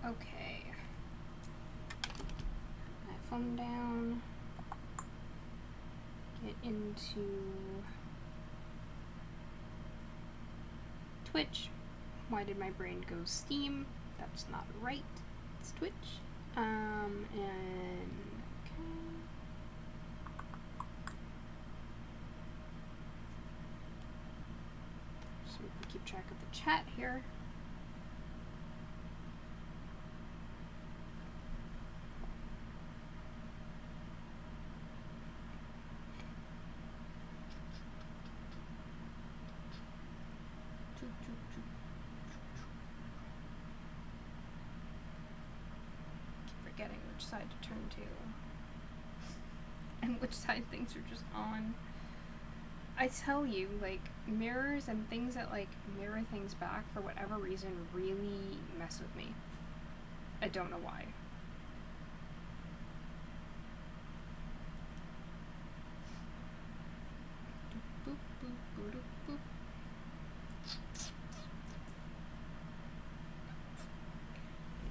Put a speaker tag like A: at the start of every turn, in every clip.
A: Okay. My phone down. Get into Twitch. Why did my brain go Steam? That's not right. It's Twitch. And okay. So we can keep track of the chat here. Forgetting which side to turn to and which side things are just on. I tell you, like, mirrors and things that like mirror things back for whatever reason really mess with me. I don't know why. Boop, boop, boop, boop, boop.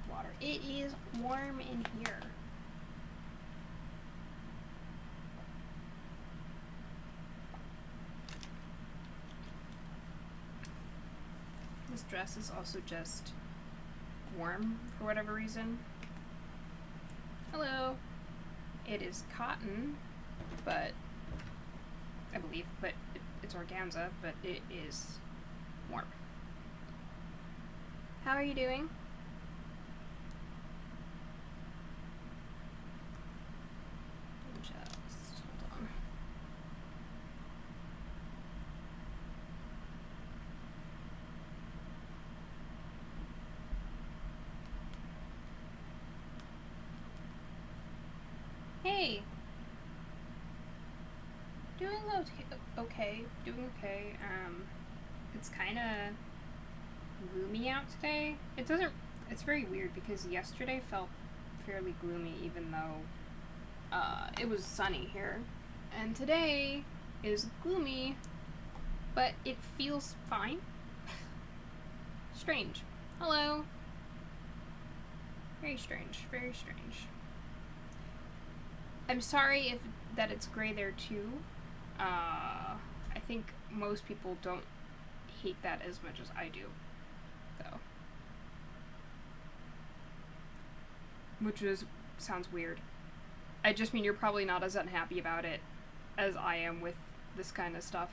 A: Water. It is warm in here. This dress is also just warm for whatever reason. Hello. It is cotton, but I believe, but it's organza, but it is warm. How are you doing? Just hold on. Hey. Doing okay. Doing okay. It's kind of gloomy out today. It's very weird because yesterday felt fairly gloomy even though it was sunny here. And today is gloomy, but it feels fine. Strange. Hello. Very strange. Very strange. I'm sorry that it's gray there too. I think most people don't hate that as much as I do, though. Which sounds weird. I just mean you're probably not as unhappy about it as I am with this kind of stuff.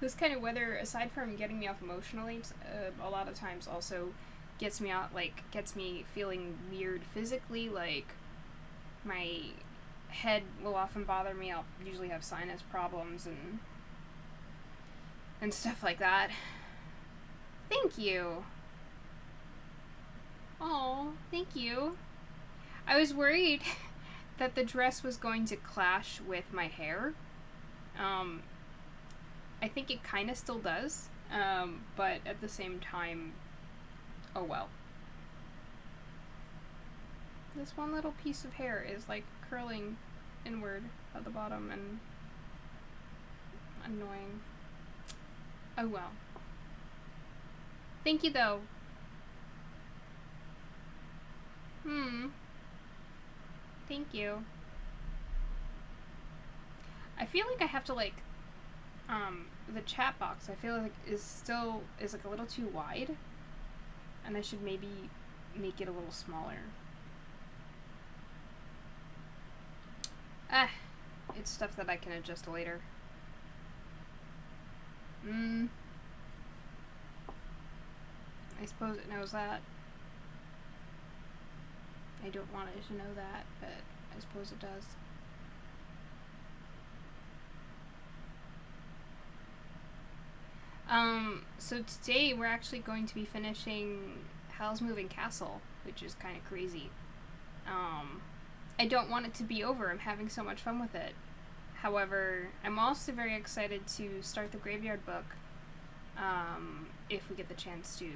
A: This kind of weather, aside from getting me off emotionally, a lot of times also gets me feeling weird physically, like my head will often bother me. I'll usually have sinus problems and stuff like that. Thank you. Oh, thank you. I was worried that the dress was going to clash with my hair. I think it kind of still does, but at the same time, oh well. This one little piece of hair is like curling inward at the bottom and annoying. Oh well. Thank you though. Thank you. I feel like I have to like the chat box I feel like is like a little too wide, and I should maybe make it a little smaller. It's stuff that I can adjust later. I suppose it knows that. I don't want it to know that, but I suppose it does. So today we're actually going to be finishing Howl's Moving Castle, which is kind of crazy. I don't want it to be over. I'm having so much fun with it. However, I'm also very excited to start the Graveyard book, if we get the chance to.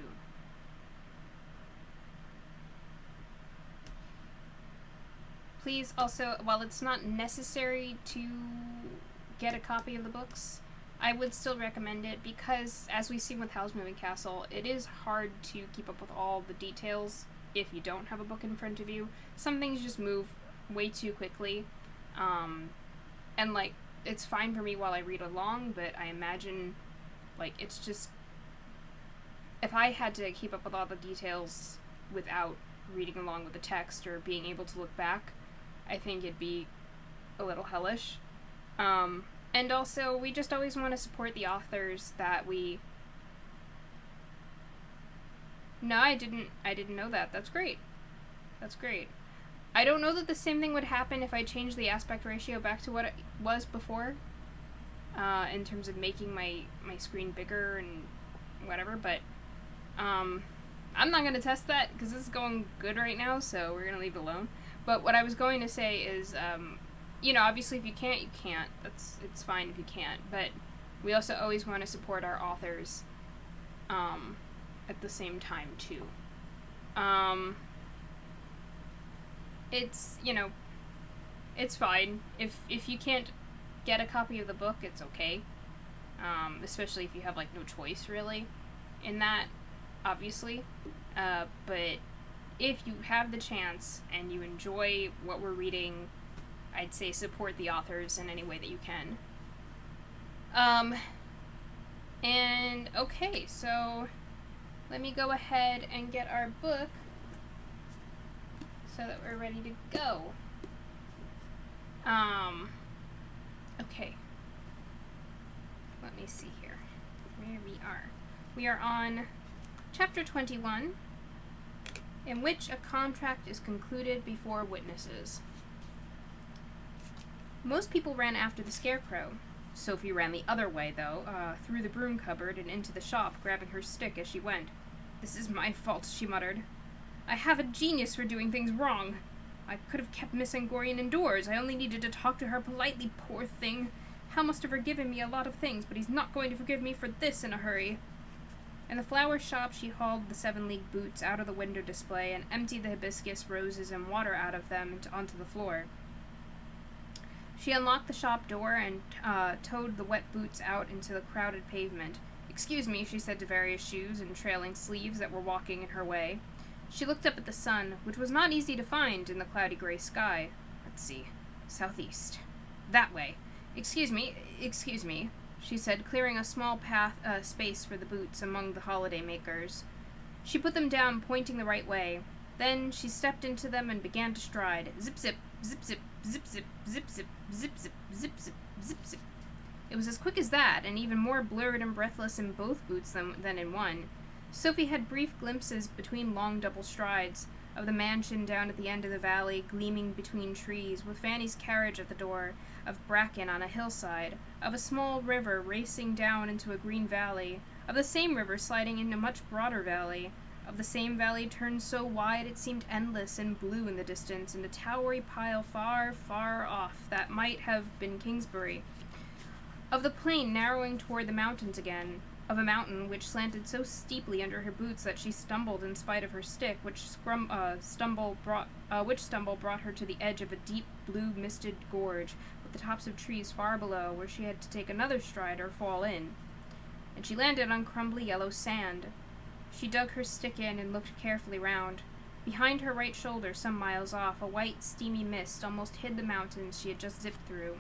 A: Please also, while it's not necessary to get a copy of the books, I would still recommend it because, as we've seen with Howl's Moving Castle, it is hard to keep up with all the details if you don't have a book in front of you. Some things just move way too quickly, and, like, it's fine for me while I read along, but I imagine, like, it's just... If I had to keep up with all the details without reading along with the text or being able to look back, I think it'd be a little hellish. And also, we just always want to support the authors that we... No, I didn't know that. That's great. That's great. I don't know that the same thing would happen if I changed the aspect ratio back to what it was before, in terms of making my screen bigger and whatever, but, I'm not going to test that, because this is going good right now, so we're going to leave it alone. But what I was going to say is, you know, obviously if you can't, you can't. It's fine if you can't, but we also always want to support our authors, at the same time, too. It's, you know, it's fine. If you can't get a copy of the book, it's okay. Especially if you have, like, no choice, really, in that, obviously. But if you have the chance and you enjoy what we're reading, I'd say support the authors in any way that you can. And, okay, so let me go ahead and get our book so that we're ready to go. Okay. Let me see here where we are. We are on Chapter 21, in which a contract is concluded before witnesses. Most people ran after the Scarecrow. Sophie ran the other way, though, through the broom cupboard and into the shop, grabbing her stick as she went. "This is my fault," she muttered. "I have a genius for doing things wrong. I could have kept Miss Angorian indoors. I only needed to talk to her politely, poor thing. Hal must have forgiven me a lot of things, but he's not going to forgive me for this in a hurry." In the flower shop, she hauled the 7-league boots out of the window display and emptied the hibiscus roses and water out of them onto the floor. She unlocked the shop door and towed the wet boots out into the crowded pavement. "Excuse me," she said to various shoes and trailing sleeves that were walking in her way. She looked up at the sun, which was not easy to find in the cloudy gray sky. "Let's see. Southeast. That way. Excuse me," she said, clearing a small space for the boots among the holiday makers. She put them down, pointing the right way. Then she stepped into them and began to stride. Zip-zip, zip-zip, zip-zip, zip-zip, zip-zip, zip-zip, zip-zip. It was as quick as that, and even more blurred and breathless in both boots than in one. Sophie had brief glimpses between long double strides of the mansion down at the end of the valley, gleaming between trees, with Fanny's carriage at the door, of bracken on a hillside, of a small river racing down into a green valley, of the same river sliding into a much broader valley, of the same valley turned so wide it seemed endless and blue in the distance, and a towery pile far, far off that might have been Kingsbury, of the plain narrowing toward the mountains again, of a mountain which slanted so steeply under her boots that she stumbled in spite of her stick, which stumble brought her to the edge of a deep blue misted gorge, with the tops of trees far below, where she had to take another stride or fall in. And she landed on crumbly yellow sand. She dug her stick in and looked carefully round. Behind her right shoulder, some miles off, a white, steamy mist almost hid the mountains she had just zipped through.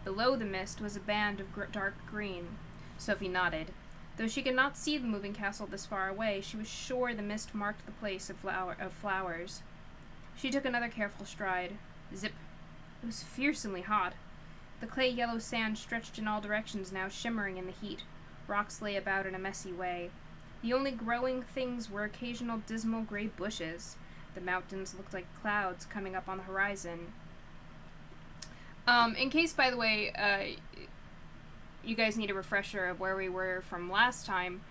A: Below the mist was a band of dark green. Sophie nodded. Though she could not see the moving castle this far away, she was sure the mist marked the place of flowers. She took another careful stride. Zip. It was fearsomely hot. The clay-yellow sand stretched in all directions, now shimmering in the heat. Rocks lay about in a messy way. The only growing things were occasional dismal gray bushes. The mountains looked like clouds coming up on the horizon. In case, by the way, you guys need a refresher of where we were from last time,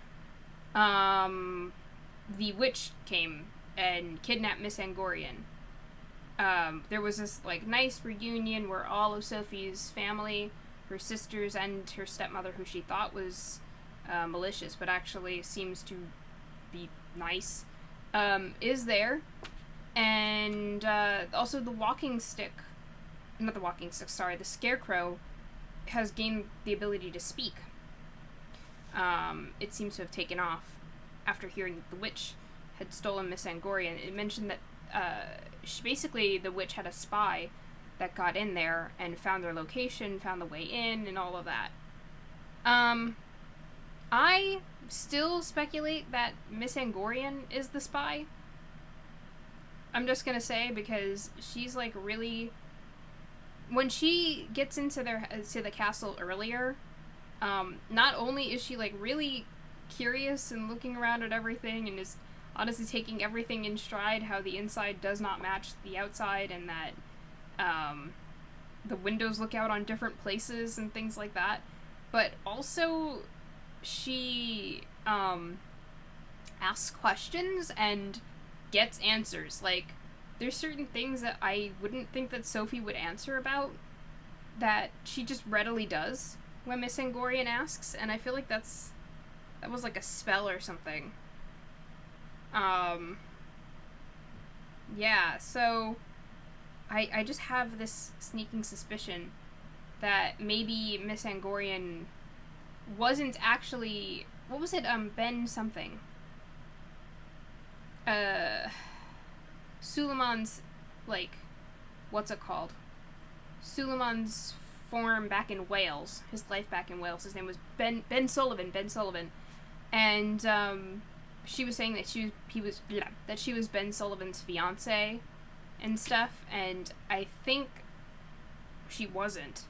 A: the witch came and kidnapped Miss Angorian. There was this, like, nice reunion where all of Sophie's family, her sisters, and her stepmother, who she thought was malicious, but actually seems to be nice, is there. And also the Scarecrow has gained the ability to speak. it seems to have taken off after hearing that the witch had stolen Miss Angorian. It mentioned that basically the witch had a spy that got in there and found their location, found the way in, and all of that. I still speculate that Miss Angorian is the spy. I'm just gonna say, because she's like really... When she gets into the castle earlier, not only is she like really curious and looking around at everything and is honestly taking everything in stride, how the inside does not match the outside, and that the windows look out on different places and things like that, but also she asks questions and gets answers. Like, there's certain things that I wouldn't think that Sophie would answer about that she just readily does when Miss Angorian asks, and I feel like that was like a spell or something. Yeah, so I just have this sneaking suspicion that maybe Miss Angorian wasn't actually... What was it? Ben something. Suleiman's, like... What's it called? Suleiman's form back in Wales. His life back in Wales. His name was Ben Sullivan. And, she was saying that she was Ben Sullivan's fiancé and stuff, and I think she wasn't.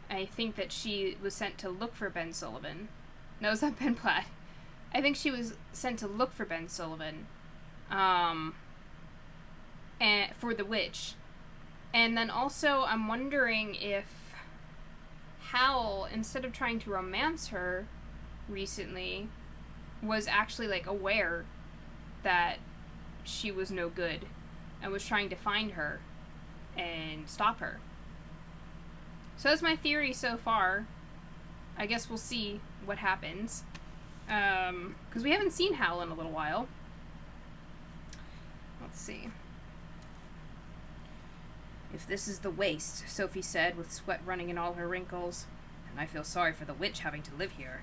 A: I think that she was sent to look for Ben Sullivan. No, it's not Ben Platt. I think she was sent to look for Ben Sullivan, and for the witch. And then also, I'm wondering if Howl, instead of trying to romance her recently, was actually, like, aware that she was no good and was trying to find her and stop her. So that's my theory so far. I guess we'll see what happens. Because we haven't seen Howl in a little while. Let's see. "If this is the waste," Sophie said, with sweat running in all her wrinkles, "and I feel sorry for the witch having to live here."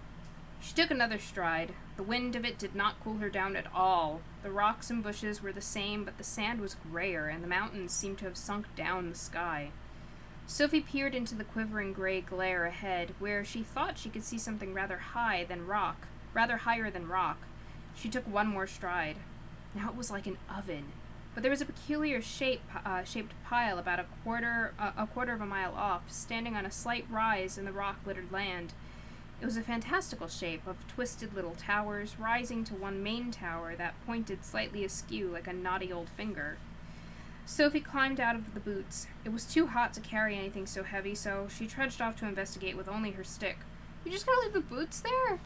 A: She took another stride. The wind of it did not cool her down at all. The rocks and bushes were the same, but the sand was grayer, and the mountains seemed to have sunk down the sky. Sophie peered into the quivering gray glare ahead, where she thought she could see something rather higher than rock. She took one more stride. Now it was like an oven, but there was a peculiar shaped pile about a quarter of a mile off, standing on a slight rise in the rock-littered land. It was a fantastical shape of twisted little towers, rising to one main tower that pointed slightly askew like a knotty old finger. Sophie climbed out of the boots. It was too hot to carry anything so heavy, so she trudged off to investigate with only her stick. "You just gonna leave the boots there?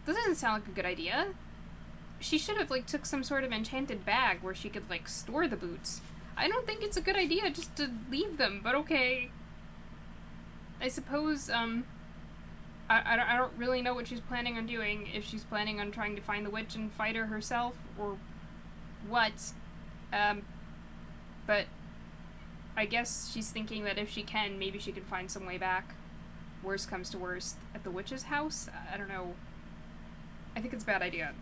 A: This doesn't sound like a good idea." She should have, like, took some sort of enchanted bag where she could, like, store the boots. I don't think it's a good idea just to leave them, but okay. I suppose, I don't really know what she's planning on doing, if she's planning on trying to find the witch and fight her herself, or what. But I guess she's thinking that if she can, maybe she can find some way back. Worst comes to worst, at the witch's house? I don't know. I think it's a bad idea.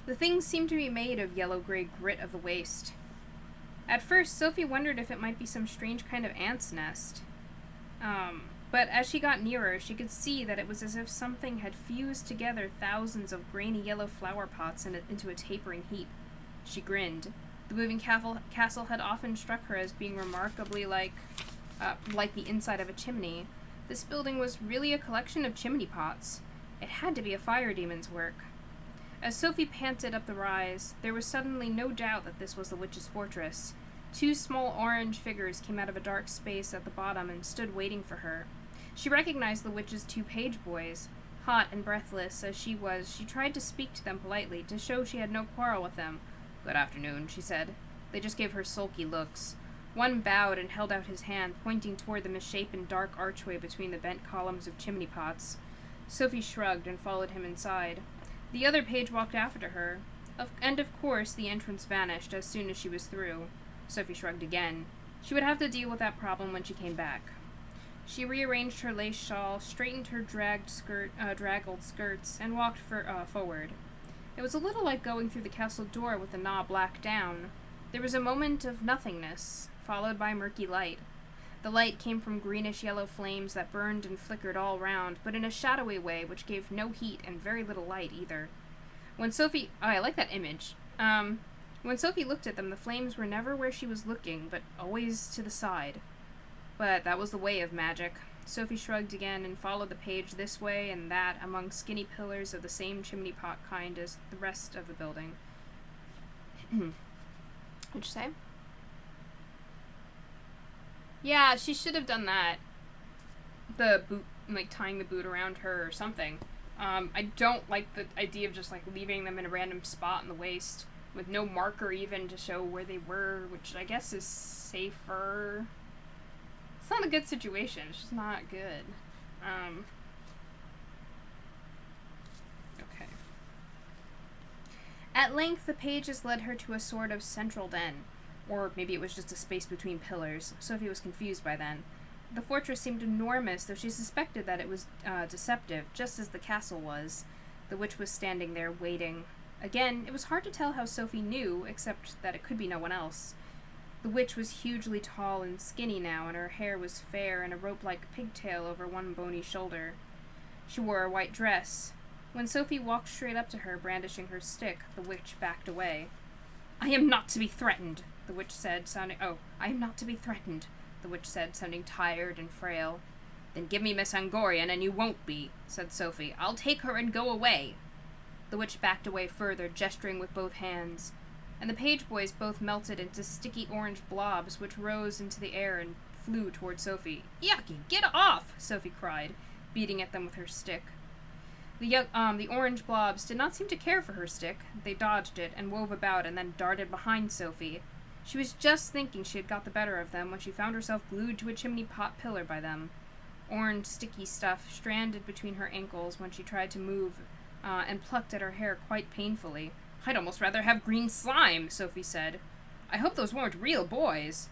A: The things seemed to be made of yellow-gray grit of the waste. At first, Sophie wondered if it might be some strange kind of ant's nest. But as she got nearer, she could see that it was as if something had fused together thousands of grainy yellow flower pots into a tapering heap. She grinned. The moving castle had often struck her as being remarkably like the inside of a chimney. This building was really a collection of chimney pots. It had to be a fire demon's work. As Sophie panted up the rise, there was suddenly no doubt that this was the witch's fortress. Two small orange figures came out of a dark space at the bottom and stood waiting for her. She recognized the witch's two page boys. Hot and breathless as she was, she tried to speak to them politely, to show she had no quarrel with them. "Good afternoon," she said. They just gave her sulky looks. One bowed and held out his hand, pointing toward the misshapen dark archway between the bent columns of chimney pots. Sophie shrugged and followed him inside. The other page walked after her, and of course the entrance vanished as soon as she was through. Sophie shrugged again. She would have to deal with that problem when she came back. She rearranged her lace shawl, straightened her draggled skirts, and walked forward. It was a little like going through the castle door with the knob black down. There was a moment of nothingness, followed by murky light. The light came from greenish-yellow flames that burned and flickered all round, but in a shadowy way which gave no heat and very little light either. When Sophie... Oh, I like that image. When Sophie looked at them, the flames were never where she was looking, but always to the side. But that was the way of magic. Sophie shrugged again and followed the page this way and that among skinny pillars of the same chimney pot kind as the rest of the building. What'd you say? Yeah, she should have done that. The boot, like tying the boot around her or something. I don't like the idea of just like leaving them in a random spot in the waist with no marker even to show where they were, which I guess is safer. It's not a good situation. It's just not good. Okay. At length, the pages led her to a sort of central den. Or maybe it was just a space between pillars. Sophie was confused by then. The fortress seemed enormous, though she suspected that it was deceptive, just as the castle was. The witch was standing there, waiting. Again, it was hard to tell how Sophie knew, except that it could be no one else. The witch was hugely tall and skinny now, and her hair was fair and a rope-like pigtail over one bony shoulder. She wore a white dress. When Sophie walked straight up to her, brandishing her stick, the witch backed away. "I am not to be threatened," the witch said, sounding... I am not to be threatened, the witch said, sounding tired and frail. "Then give me Miss Angorian, and you won't be," said Sophie. "I'll take her and go away." The witch backed away further, gesturing with both hands, and the page boys both melted into sticky orange blobs which rose into the air and flew toward Sophie. "Yucky, get off!" Sophie cried, beating at them with her stick. The orange blobs did not seem to care for her stick. They dodged it and wove about and then darted behind Sophie. She was just thinking she had got the better of them when she found herself glued to a chimney pot pillar by them. Orange, sticky stuff stranded between her ankles when she tried to move, and plucked at her hair quite painfully. "I'd almost rather have green slime," Sophie said. "I hope those weren't real boys."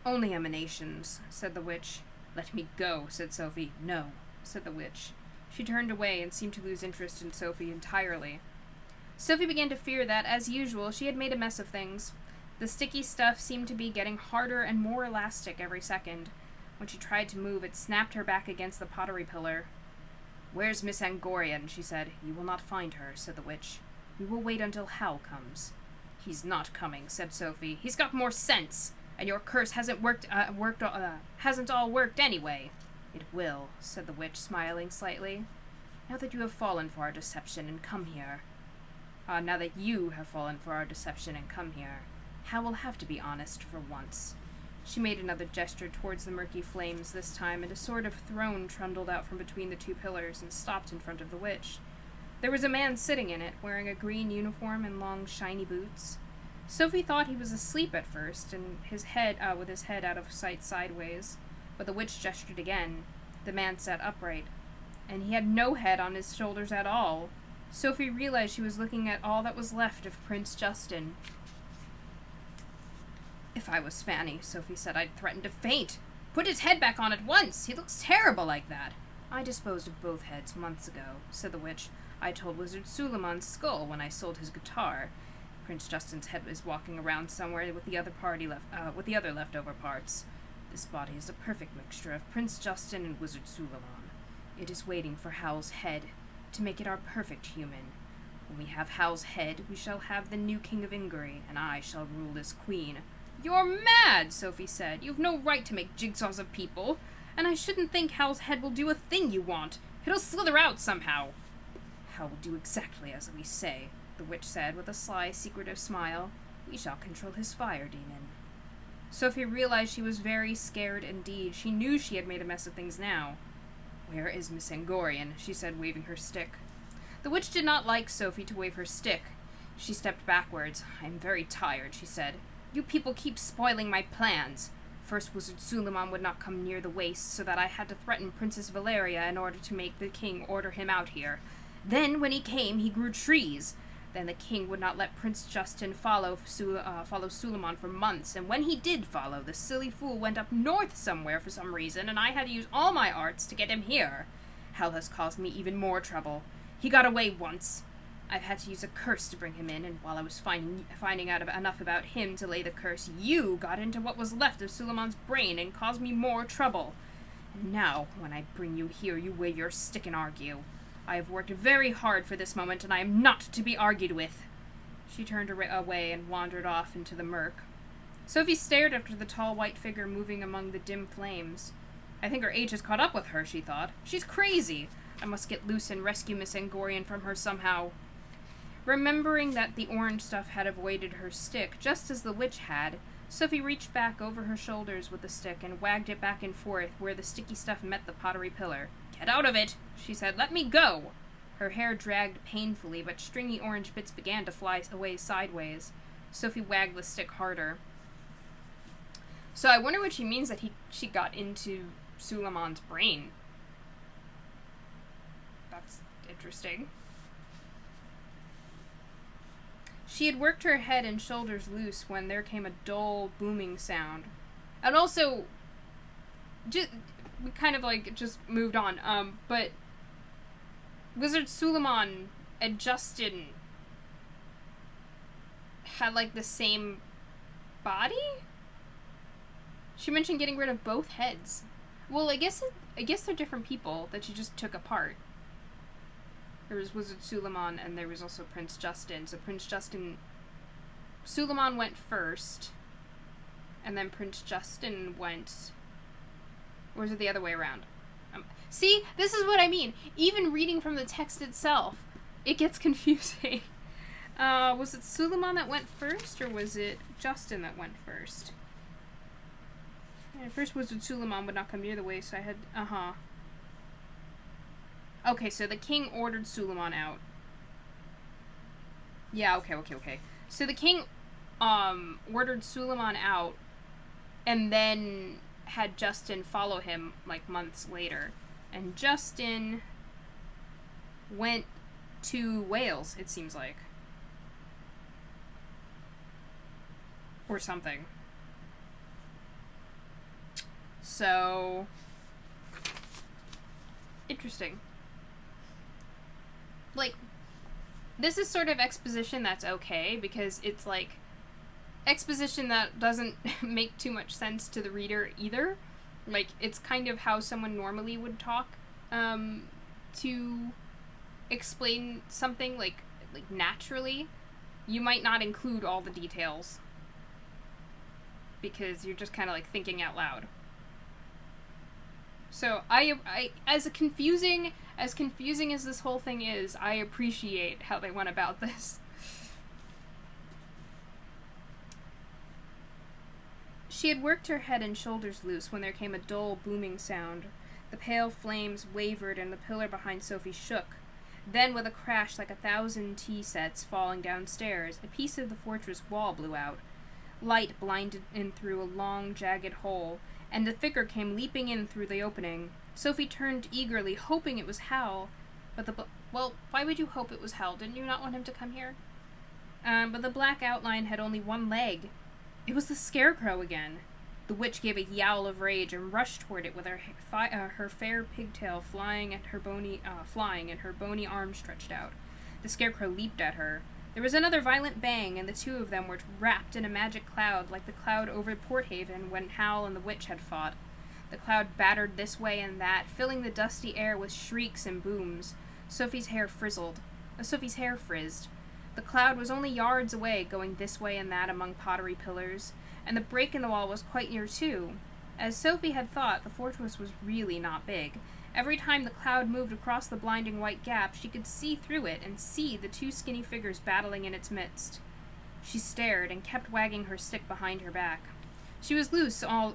A: "Only emanations," said the witch. "Let me go," said Sophie. "No," said the witch. She turned away and seemed to lose interest in Sophie entirely. Sophie began to fear that, as usual, she had made a mess of things. The sticky stuff seemed to be getting harder and more elastic every second. When she tried to move, it snapped her back against the pottery pillar. "Where's Miss Angorian?" she said. "You will not find her," said the witch. "We will wait until Howl comes." "He's not coming," said Sophie. "He's got more sense, and your curse hasn't hasn't all worked anyway." "It will," said the witch, smiling slightly. "Now that you have fallen for our deception and come here, Howl will have to be honest for once." She made another gesture towards the murky flames this time, and a sort of throne trundled out from between the two pillars and stopped in front of the witch. There was a man sitting in it, wearing a green uniform and long, shiny boots. Sophie thought he was asleep at first, and with his head out of sight sideways, but the witch gestured again. The man sat upright, and he had no head on his shoulders at all. Sophie realized she was looking at all that was left of Prince Justin. "If I was Fanny," Sophie said, "I'd threaten to faint. Put his head back on at once! He looks terrible like that." "I disposed of both heads months ago," said the witch. "I told Wizard Suleiman's skull when I sold his guitar. Prince Justin's head is walking around somewhere with the other leftover parts. This body is a perfect mixture of Prince Justin and Wizard Suleiman. It is waiting for Howl's head to make it our perfect human. When we have Howl's head, we shall have the new king of Ingary, and I shall rule as queen." "You're mad," Sophie said. "You've no right to make jigsaws of people, and I shouldn't think Howl's head will do a thing you want. It'll slither out somehow." "Howl will do exactly as we say," the witch said, with a sly, secretive smile. "We shall control his fire demon." Sophie realized she was very scared indeed. She knew she had made a mess of things now. "Where is Miss Angorian?" she said, waving her stick. The witch did not like Sophie to wave her stick. She stepped backwards. "I am very tired," she said. "You people keep spoiling my plans. First, Wizard Suleiman would not come near the waste, so that I had to threaten Princess Valeria in order to make the king order him out here. Then, when he came, he grew trees. Then the king would not let Prince Justin follow Suleiman for months, and when he did follow, the silly fool went up north somewhere for some reason, and I had to use all my arts to get him here. Hell has caused me even more trouble. He got away once. I've had to use a curse to bring him in, and while I was finding out enough about him to lay the curse, you got into what was left of Suleiman's brain and caused me more trouble. And now, when I bring you here, you weigh your stick and argue. I have worked very hard for this moment, and I am not to be argued with. She turned away and wandered off into the murk. Sophie stared after the tall white figure moving among the dim flames. I think her age has caught up with her, she thought. She's crazy. I must get loose and rescue Miss Angorian from her somehow. Remembering that the orange stuff had avoided her stick, just as the witch had, Sophie reached back over her shoulders with the stick and wagged it back and forth where the sticky stuff met the pottery pillar. Get out of it, she said. Let me go. Her hair dragged painfully, but stringy orange bits began to fly away sideways. Sophie wagged the stick harder. So I wonder what she means that she got into Suleiman's brain. That's interesting. She had worked her head and shoulders loose when there came a dull, booming sound. And also, we kind of, just moved on. But Wizard Suleiman and Justin had, the same body? She mentioned getting rid of both heads. Well, I guess they're different people that she just took apart. There was Wizard Suleiman, and there was also Prince Justin. So Suleiman went first, and then Prince Justin went, or was it the other way around? See, this is what I mean. Even reading from the text itself, it gets confusing. Was it Suleiman that went first, or was it Justin that went first? At first, Wizard Suleiman would not come near the way, so I had, Okay, so the king ordered Suleiman out. Yeah, okay. So the king, ordered Suleiman out, and then had Justin follow him, months later. And Justin went to Wales, it seems like. Or something. So, interesting. This is sort of exposition that's okay, because it's, exposition that doesn't make too much sense to the reader either. It's kind of how someone normally would talk, to explain something, naturally. You might not include all the details, because you're just kind of, thinking out loud. So, I as confusing as this whole thing is, I appreciate how they went about this. She had worked her head and shoulders loose when there came a dull, booming sound. The pale flames wavered and the pillar behind Sophie shook. Then, with a crash like 1,000 tea sets falling downstairs, a piece of the fortress wall blew out. Light blinded in through a long, jagged hole, and the figure came leaping in through the opening. Sophie turned eagerly, hoping it was Howl, but well, why would you hope it was Howl? Didn't you not want him to come here? But the black outline had only one leg. It was the Scarecrow again. The witch gave a yowl of rage and rushed toward it with her fair pigtail flying and her bony arms stretched out. The Scarecrow leaped at her. There was another violent bang, and the two of them were wrapped in a magic cloud like the cloud over Porthaven when Howl and the witch had fought. The cloud battered this way and that, filling the dusty air with shrieks and booms. Sophie's hair frizzed. The cloud was only yards away, going this way and that among pottery pillars, and the break in the wall was quite near too. As Sophie had thought, the fortress was really not big. Every time the cloud moved across the blinding white gap, she could see through it and see the two skinny figures battling in its midst. She stared and kept wagging her stick behind her back. She was loose all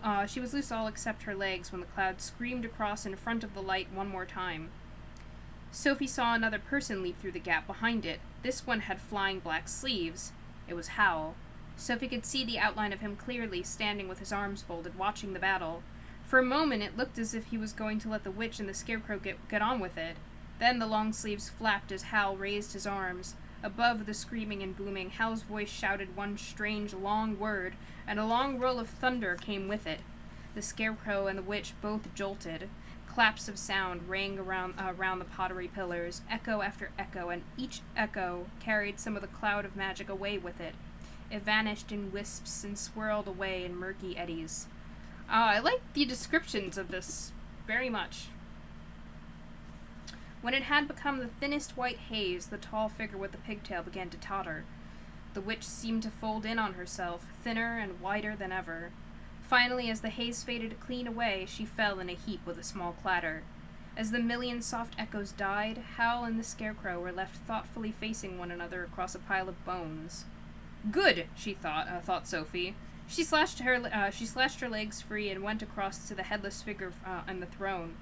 A: except her legs when the cloud screamed across in front of the light one more time. Sophie saw another person leap through the gap behind it. This one had flying black sleeves. It was Howl. Sophie could see the outline of him clearly, standing with his arms folded, watching the battle. For a moment it looked as if he was going to let the witch and the Scarecrow get on with it. Then the long sleeves flapped as Howl raised his arms. Above the screaming and booming, Hal's voice shouted one strange, long word, and a long roll of thunder came with it. The Scarecrow and the witch both jolted. Claps of sound rang around the pottery pillars, echo after echo, and each echo carried some of the cloud of magic away with it. It vanished in wisps and swirled away in murky eddies. I like the descriptions of this very much. When it had become the thinnest white haze, the tall figure with the pigtail began to totter. The witch seemed to fold in on herself, thinner and whiter than ever. Finally, as the haze faded clean away, she fell in a heap with a small clatter. As the million soft echoes died, Hal and the Scarecrow were left thoughtfully facing one another across a pile of bones. Good, she thought Sophie. She slashed her legs free and went across to the headless figure on the throne.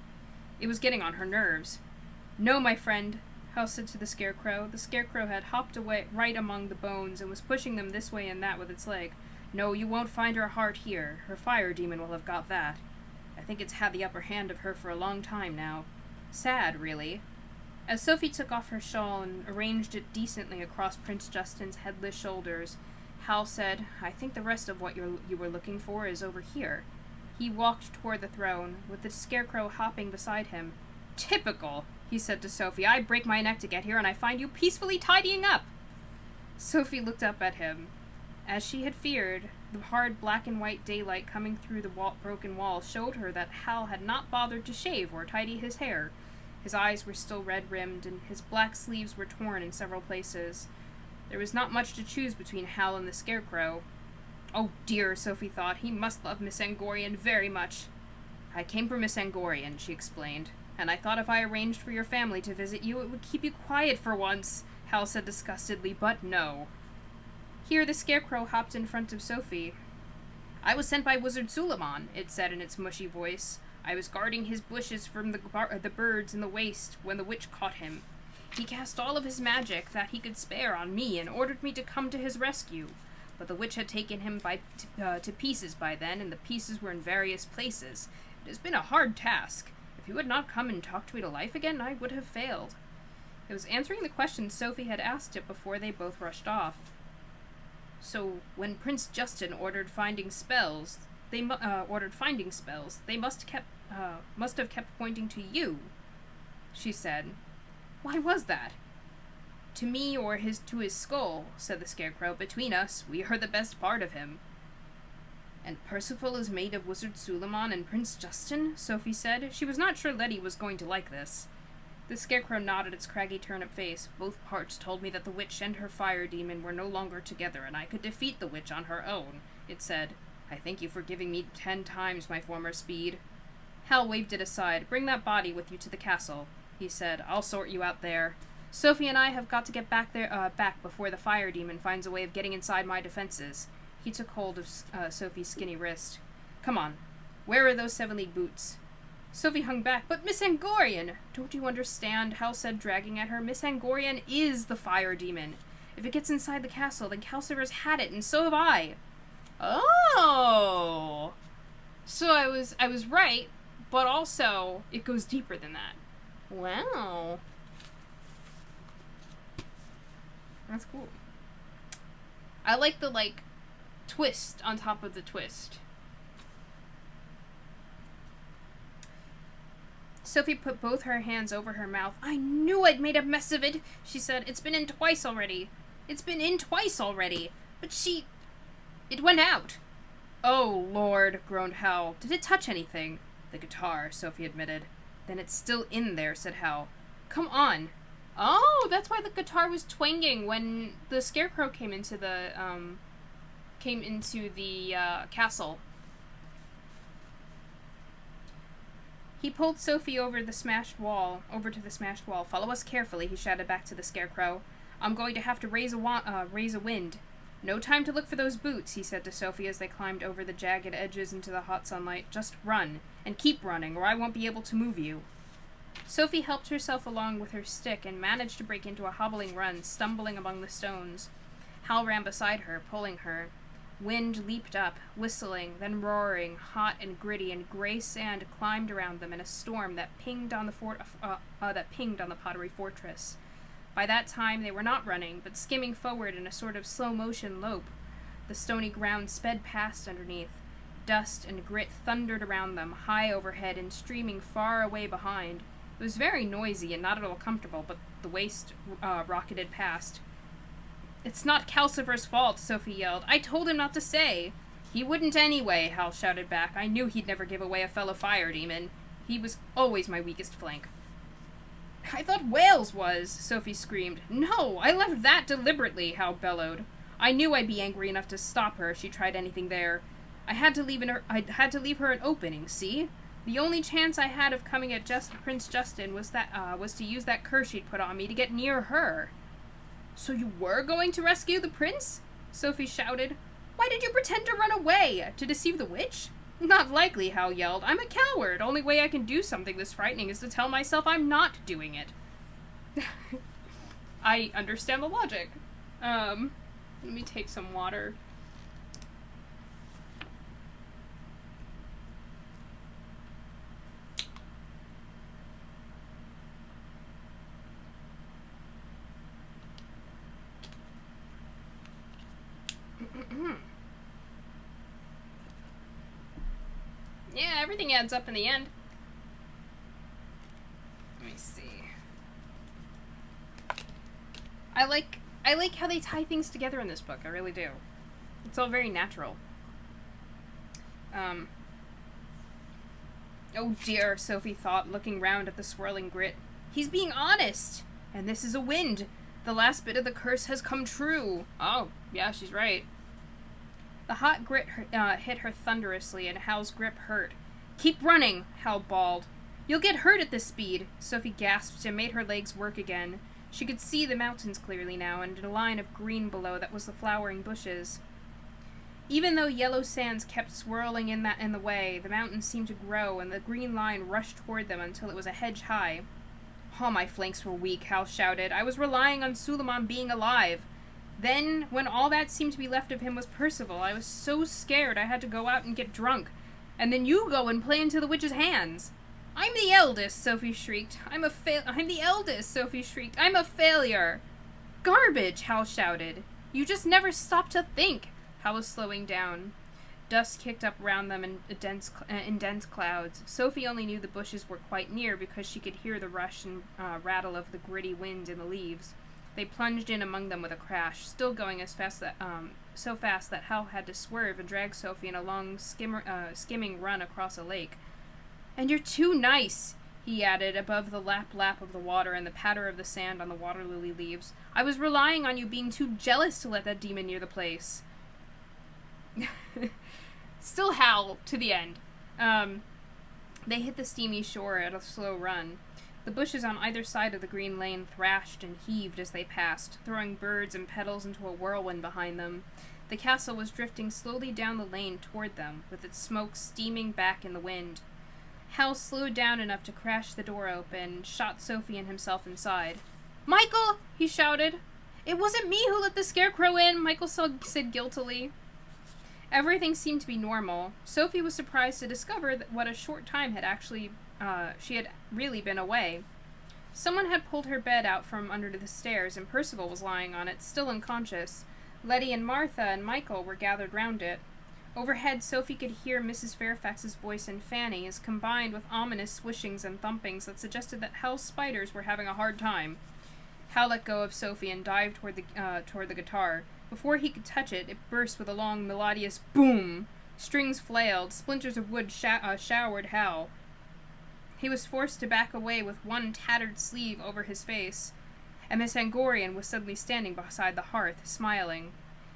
A: It was getting on her nerves. No, my friend, Hal said to the Scarecrow. The Scarecrow had hopped away right among the bones and was pushing them this way and that with its leg. No, you won't find her heart here. Her fire demon will have got that. I think it's had the upper hand of her for a long time now. Sad, really. As Sophie took off her shawl and arranged it decently across Prince Justin's headless shoulders, Hal said, I think the rest of what you were looking for is over here. He walked toward the throne, with the Scarecrow hopping beside him. Typical, he said to Sophie. I break my neck to get here, and I find you peacefully tidying up. Sophie looked up at him. As she had feared, the hard black and white daylight coming through the broken wall showed her that Hal had not bothered to shave or tidy his hair. His eyes were still red-rimmed, and his black sleeves were torn in several places. There was not much to choose between Hal and the Scarecrow. Oh dear, Sophie thought, he must love Miss Angorian very much. I came for Miss Angorian, she explained, and I thought if I arranged for your family to visit you, it would keep you quiet for once, Hal said disgustedly, but no. Here the Scarecrow hopped in front of Sophie. I was sent by Wizard Suleiman, it said in its mushy voice. I was guarding his bushes from the birds in the waste when the witch caught him. He cast all of his magic that he could spare on me and ordered me to come to his rescue. But the witch had taken him to pieces by then, and the pieces were in various places. It has been a hard task. If you had not come and talked me to life again, I would have failed. It was answering the question Sophie had asked it before they both rushed off. So, when Prince Justin ordered finding spells, they must have kept pointing to you, she said. Why was that? To me or to his skull, said the Scarecrow. Between us, we are the best part of him. And Percival is made of Wizard Suleiman and Prince Justin? Sophie said. She was not sure Letty was going to like this. The Scarecrow nodded its craggy turnip face. Both parts told me that the witch and her fire demon were no longer together, and I could defeat the witch on her own, it said. I thank you for giving me 10 times my former speed. Hal waved it aside. Bring that body with you to the castle, he said. I'll sort you out there. Sophie and I have got to get back before the fire demon finds a way of getting inside my defenses. He took hold of Sophie's skinny wrist. Come on. Where are those 7-league boots? Sophie hung back. But Miss Angorian! Don't you understand? Hal said, dragging at her. Miss Angorian is the fire demon. If it gets inside the castle, then Calcifer's had it, and so have I. Oh! So I was right, but also it goes deeper than that. Wow. That's cool. I like the, twist on top of the twist. Sophie put both her hands over her mouth. I knew I'd made a mess of it, she said. It's been in twice already. But it went out. Oh, Lord, groaned Hal. Did it touch anything? The guitar, Sophie admitted. Then it's still in there, said Hal. Come on. Oh, that's why the guitar was twanging when the Scarecrow came into the castle. He pulled Sophie over to the smashed wall. Follow us carefully, he shouted back to the Scarecrow. I'm going to have to raise a wind. No time to look for those boots, he said to Sophie as they climbed over the jagged edges into the hot sunlight. Just run, and keep running, or I won't be able to move you. Sophie helped herself along with her stick and managed to break into a hobbling run, stumbling among the stones. Hal ran beside her, pulling her. Wind leaped up, whistling, then roaring, hot and gritty, and gray sand climbed around them in a storm that pinged on the pottery fortress. By that time they were not running, but skimming forward in a sort of slow-motion lope. The stony ground sped past underneath. Dust and grit thundered around them, high overhead and streaming far away behind. It was very noisy and not at all comfortable, but the waste rocketed past. "It's not Calcifer's fault," Sophie yelled. "I told him not to say." "He wouldn't anyway," Hal shouted back. "I knew he'd never give away a fellow fire demon. He was always my weakest flank." "I thought Wales was," Sophie screamed. "No, I left that deliberately," Hal bellowed. "I knew I'd be angry enough to stop her if she tried anything there. I had to leave her an opening, see? The only chance I had of coming at Prince Justin was to use that curse she'd put on me to get near her." "So you were going to rescue the prince?" Sophie shouted. "Why did you pretend to run away? To deceive the witch?" "Not likely," Hal yelled. "I'm a coward. Only way I can do something this frightening is to tell myself I'm not doing it." I understand the logic. Let me take some water. Yeah, everything adds up in the end. Let me see. I like how they tie things together in this book. I really do. It's all very natural. Oh dear, Sophie thought, looking round at the swirling grit. He's being honest! And this is a wind. The last bit of the curse has come true. Oh, yeah, she's right. The hot grit hit her thunderously, and Hal's grip hurt. "Keep running," Hal bawled. "You'll get hurt at this speed," Sophie gasped and made her legs work again. She could see the mountains clearly now, and a line of green below that was the flowering bushes. Even though yellow sands kept swirling in the way, the mountains seemed to grow, and the green line rushed toward them until it was a hedge high. "Oh, my flanks were weak," Hal shouted. "I was relying on Suleiman being alive. Then, when all that seemed to be left of him was Percival, I was so scared I had to go out and get drunk. And then you go and play into the witch's hands." "I'm the eldest," Sophie shrieked. I'm the eldest," Sophie shrieked. "I'm a failure." "Garbage," Hal shouted. "You just never stop to think." Hal was slowing down. Dust kicked up round them in dense clouds. Sophie only knew the bushes were quite near because she could hear the rush and rattle of the gritty wind in the leaves. They plunged in among them with a crash, still going as fast so fast that Hal had to swerve and drag Sophie in a long skimming run across a lake. "And you're too nice," he added, above the lap of the water and the patter of the sand on the water lily leaves. "I was relying on you being too jealous to let that demon near the place." Still Hal to the end. They hit the steamy shore at a slow run. The bushes on either side of the green lane thrashed and heaved as they passed, throwing birds and petals into a whirlwind behind them. The castle was drifting slowly down the lane toward them, with its smoke steaming back in the wind. Hal slowed down enough to crash the door open, shot Sophie and himself inside. "Michael!" he shouted. "It wasn't me who let the scarecrow in," Michael said guiltily. Everything seemed to be normal. Sophie was surprised to discover that what a short time she had really been away. Someone had pulled her bed out from under the stairs, and Percival was lying on it, still unconscious. Letty and Martha and Michael were gathered round it. Overhead, Sophie could hear Mrs. Fairfax's voice and Fanny's, combined with ominous swishings and thumpings that suggested that Hal's spiders were having a hard time. Hal let go of Sophie and dived toward the guitar. Before he could touch it, it burst with a long, melodious boom. Strings flailed, splinters of wood showered Hal. He was forced to back away with one tattered sleeve over his face, and Miss Angorian was suddenly standing beside the hearth, smiling.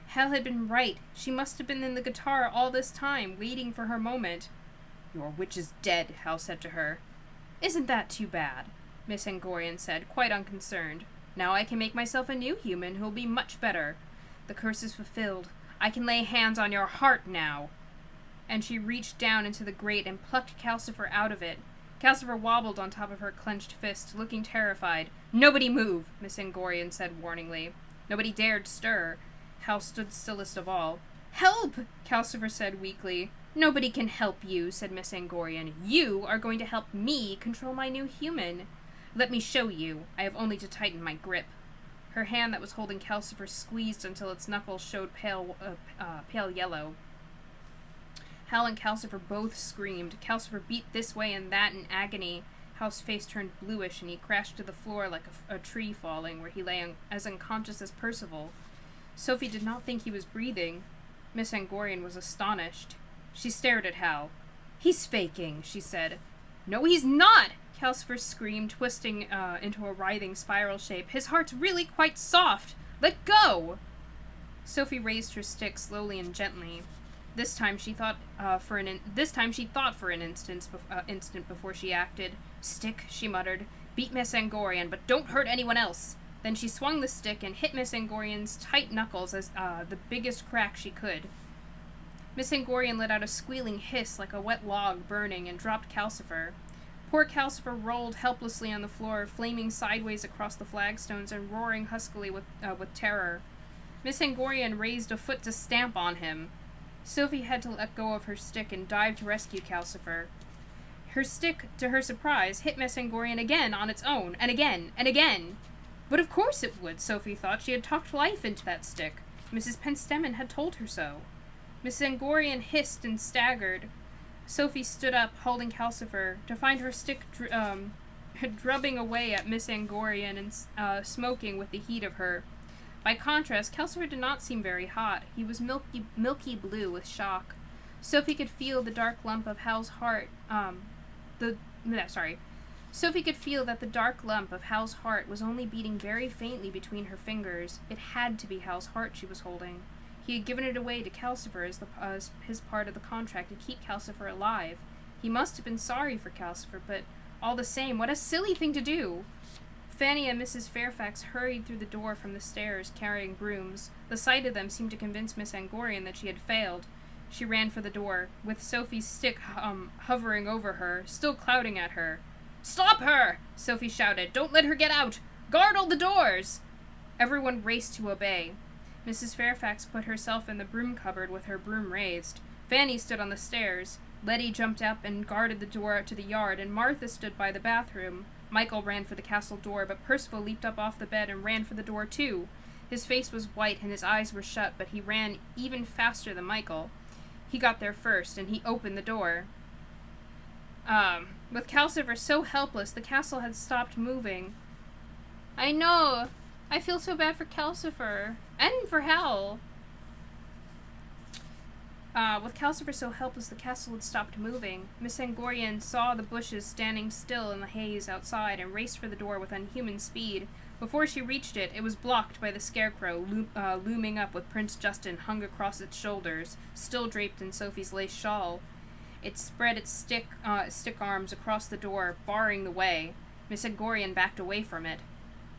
A: Hal had been right. She must have been in the guitar all this time, waiting for her moment. "Your witch is dead," Hal said to her. "Isn't that too bad?" Miss Angorian said, quite unconcerned. "Now I can make myself a new human who'll be much better. The curse is fulfilled. I can lay hands on your heart now." And she reached down into the grate and plucked Calcifer out of it. Calcifer wobbled on top of her clenched fist, looking terrified. "Nobody move," Miss Angorian said warningly. Nobody dared stir. Hal stood stillest of all. "Help!" Calcifer said weakly. "Nobody can help you," said Miss Angorian. "You are going to help me control my new human. Let me show you. I have only to tighten my grip." Her hand that was holding Calcifer squeezed until its knuckles showed pale yellow. Hal and Calcifer both screamed. Calcifer beat this way and that in agony. Hal's face turned bluish, and he crashed to the floor like a tree falling, where he lay as unconscious as Percival. Sophie did not think he was breathing. Miss Angorian was astonished. She stared at Hal. "He's faking," she said. "No, he's not!" Calcifer screamed, twisting into a writhing spiral shape. "His heart's really quite soft! Let go!" Sophie raised her stick slowly and gently. This time she thought for an instant before she acted. "Stick," she muttered. "Beat Miss Angorian, but don't hurt anyone else." Then she swung the stick and hit Miss Angorian's tight knuckles as the biggest crack she could. Miss Angorian let out a squealing hiss like a wet log burning and dropped Calcifer. Poor Calcifer rolled helplessly on the floor, flaming sideways across the flagstones and roaring huskily with terror. Miss Angorian raised a foot to stamp on him. Sophie had to let go of her stick and dive to rescue Calcifer. Her stick, to her surprise, hit Miss Angorian again on its own, and again, and again. But of course it would, Sophie thought. She had talked life into that stick. Mrs. Penstemon had told her so. Miss Angorian hissed and staggered. Sophie stood up, holding Calcifer, to find her stick drubbing away at Miss Angorian and smoking with the heat of her. By contrast, Calcifer did not seem very hot. He was milky blue with shock. Sophie could feel the dark lump of Hal's heart. Sophie could feel that the dark lump of Hal's heart was only beating very faintly between her fingers. It had to be Hal's heart she was holding. He had given it away to Calcifer as his part of the contract to keep Calcifer alive. He must have been sorry for Calcifer, but all the same, what a silly thing to do! Fanny and Mrs. Fairfax hurried through the door from the stairs, carrying brooms. The sight of them seemed to convince Miss Angorian that she had failed. She ran for the door, with Sophie's stick hovering over her, still clouting at her. "Stop her!" Sophie shouted. "Don't let her get out! Guard all the doors!" Everyone raced to obey. Mrs. Fairfax put herself in the broom cupboard with her broom raised. Fanny stood on the stairs. Letty jumped up and guarded the door out to the yard, and Martha stood by the bathroom. Michael ran for the castle door, but Percival leaped up off the bed and ran for the door too. His face was white and his eyes were shut, but he ran even faster than Michael. He got there first, and he opened the door. With Calcifer so helpless, the castle had stopped moving. "I know! I feel so bad for Calcifer. And for Hal." With Calcifer so helpless, the castle had stopped moving. Miss Angorian saw the bushes standing still in the haze outside and raced for the door with unhuman speed. Before she reached it, it was blocked by the scarecrow, looming up with Prince Justin hung across its shoulders, still draped in Sophie's lace shawl. It spread its stick arms across the door, barring the way. Miss Angorian backed away from it.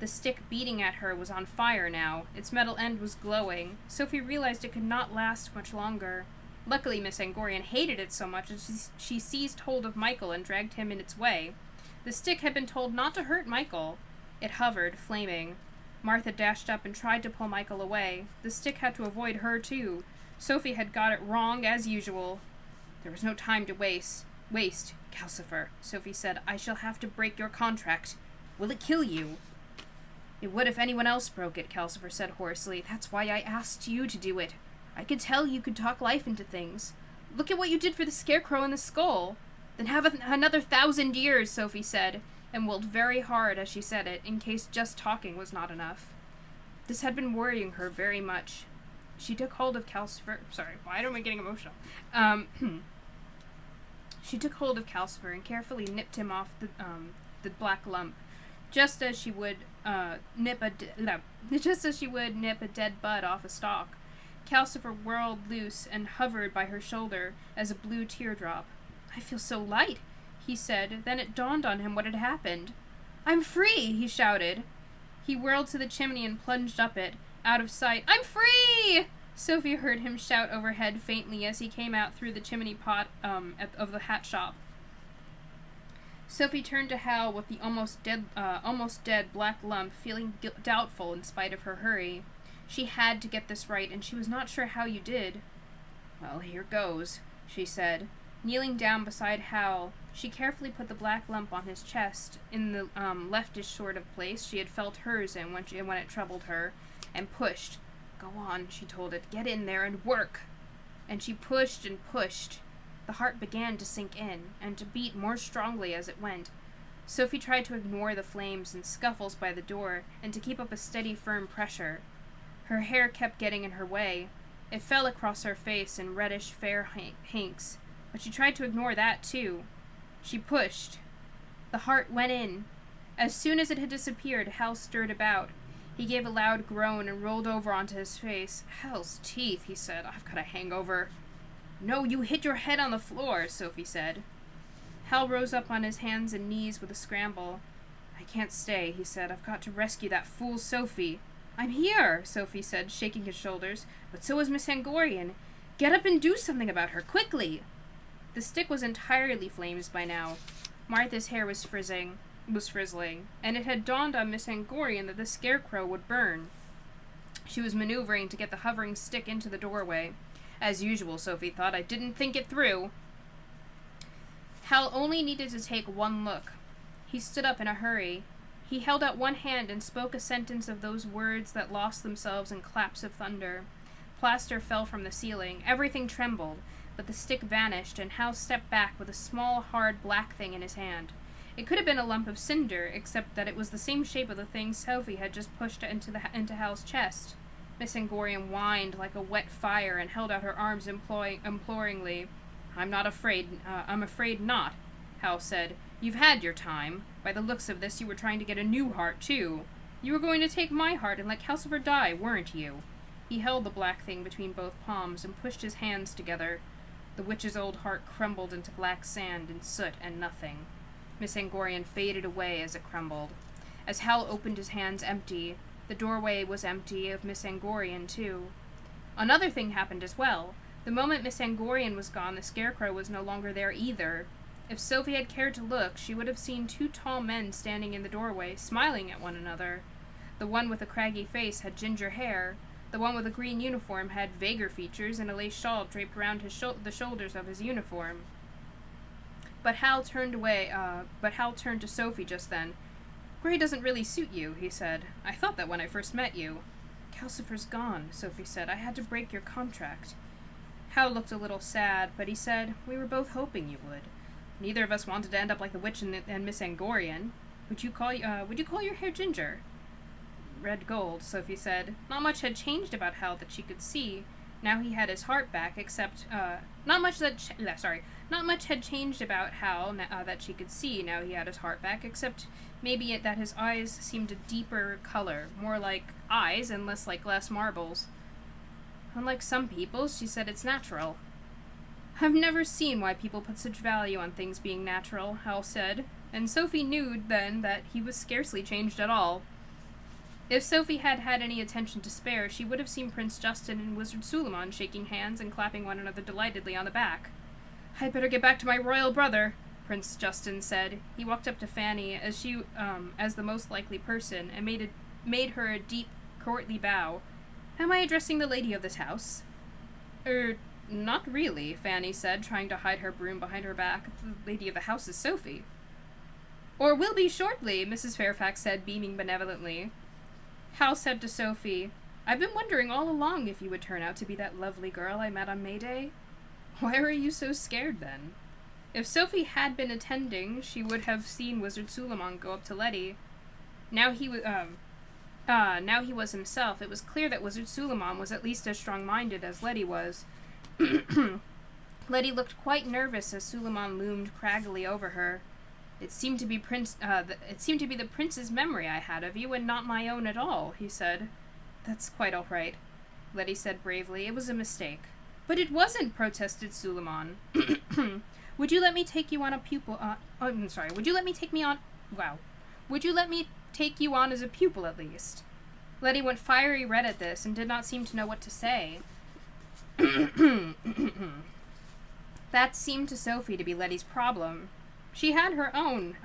A: The stick beating at her was on fire now. Its metal end was glowing. Sophie realized it could not last much longer. Luckily, Miss Angorian hated it so much that she seized hold of Michael and dragged him in its way. The stick had been told not to hurt Michael. It hovered, flaming. Martha dashed up and tried to pull Michael away. The stick had to avoid her, too. Sophie had got it wrong, as usual. There was no time to waste. Calcifer, Sophie said. "I shall have to break your contract. Will it kill you?" "It would if anyone else broke it," Calcifer said hoarsely. "That's why I asked you to do it. I could tell you could talk life into things. Look at what you did for the scarecrow in the skull." "Then have another 1,000 years," Sophie said, and willed very hard as she said it, in case just talking was not enough. This had been worrying her very much. She took hold of Calcifer. Sorry, why am I getting emotional? She took hold of Calcifer and carefully nipped him off the black lump, just as she would nip a dead bud off a stalk. Calcifer whirled loose and hovered by her shoulder as a blue teardrop. "I feel so light," he said. Then it dawned on him what had happened. "I'm free!" he shouted. He whirled to the chimney and plunged up it, out of sight. "I'm free!" Sophie heard him shout overhead faintly as he came out through the chimney pot of the hat shop. Sophie turned to Hal with the almost dead black lump, feeling doubtful in spite of her hurry. She had to get this right, and she was not sure how you did. "Well, here goes," she said. Kneeling down beside Hal, She carefully put the black lump on his chest in the leftish sort of place she had felt hers in when it troubled her, and pushed. Go on, she told it. Get in there and work. And she pushed and pushed. The heart began to sink in, and to beat more strongly as it went. Sophie tried to ignore the flames and scuffles by the door, and to keep up a steady, firm pressure. Her hair kept getting in her way. It fell across her face in reddish, fair hanks, but she tried to ignore that, too. She pushed. The heart went in. As soon as it had disappeared, Hal stirred about. He gave a loud groan and rolled over onto his face. Hell's teeth, he said. I've got a hangover. No, you hit your head on the floor, Sophie said. Hal rose up on his hands and knees with a scramble. I can't stay, he said. I've got to rescue that fool Sophie. I'm here, Sophie said, shaking his shoulders. But so is Miss Angorian. Get up and do something about her, quickly. The stick was entirely flames by now. Martha's hair was frizzling, and it had dawned on Miss Angorian that the scarecrow would burn. She was maneuvering to get the hovering stick into the doorway. As usual, Sophie thought. I didn't think it through. Hal only needed to take one look. He stood up in a hurry. He held out one hand and spoke a sentence of those words that lost themselves in claps of thunder. Plaster fell from the ceiling. Everything trembled, but the stick vanished, and Hal stepped back with a small, hard, black thing in his hand. It could have been a lump of cinder, except that it was the same shape of the thing Sophie had just pushed into Hal's chest. Miss Angorian whined like a wet fire and held out her arms imploringly. I'm afraid not, Hal said. You've had your time. By the looks of this, you were trying to get a new heart, too. You were going to take my heart and let Calcifer die, weren't you? He held the black thing between both palms and pushed his hands together. The witch's old heart crumbled into black sand and soot and nothing. Miss Angorian faded away as it crumbled. As Hal opened his hands empty, the doorway was empty of Miss Angorian, too. Another thing happened as well. The moment Miss Angorian was gone, the scarecrow was no longer there either. If Sophie had cared to look, she would have seen two tall men standing in the doorway, smiling at one another. The one with the craggy face had ginger hair. The one with a green uniform had vaguer features and a lace shawl draped around the shoulders of his uniform. But Hal turned to Sophie just then. Gray doesn't really suit you, he said. I thought that when I first met you. Calcifer's gone, Sophie said. I had to break your contract. Hal looked a little sad, but he said, We were both hoping you would. Neither of us wanted to end up like the witch and Miss Angorian. Would you call your hair ginger? Red gold, Sophie said. Not much had changed about Hal that she could see. Now he had his heart back, except, not much had changed about Hal that she could see now he had his heart back, except maybe that his eyes seemed a deeper color, more like eyes and less like glass marbles. Unlike some people, she said, it's natural. I've never seen why people put such value on things being natural, Hal said, and Sophie knew then that he was scarcely changed at all. If Sophie had had any attention to spare, she would have seen Prince Justin and Wizard Suleiman shaking hands and clapping one another delightedly on the back. I'd better get back to my royal brother, Prince Justin said. He walked up to Fanny as the most likely person, and made her a deep, courtly bow. Am I addressing the lady of this house? Not really, Fanny said, trying to hide her broom behind her back. The lady of the house is Sophie. Or will be shortly, Mrs. Fairfax said, beaming benevolently. Hal said to Sophie, I've been wondering all along if you would turn out to be that lovely girl I met on May Day. Why were you so scared, then? If Sophie had been attending, she would have seen Wizard Suleiman go up to Letty. Now he was himself. It was clear that Wizard Suleiman was at least as strong-minded as Letty was. Letty looked quite nervous as Suleiman loomed craggily over her. It seemed to be the prince's memory I had of you, and not my own at all, he said. That's quite all right, Letty said bravely. It was a mistake. But it wasn't, protested Suleiman. Would you let me take you on a pupil? Would you let me take you on as a pupil at least? Letty went fiery red at this and did not seem to know what to say. That seemed to Sophie to be Letty's problem. She had her own.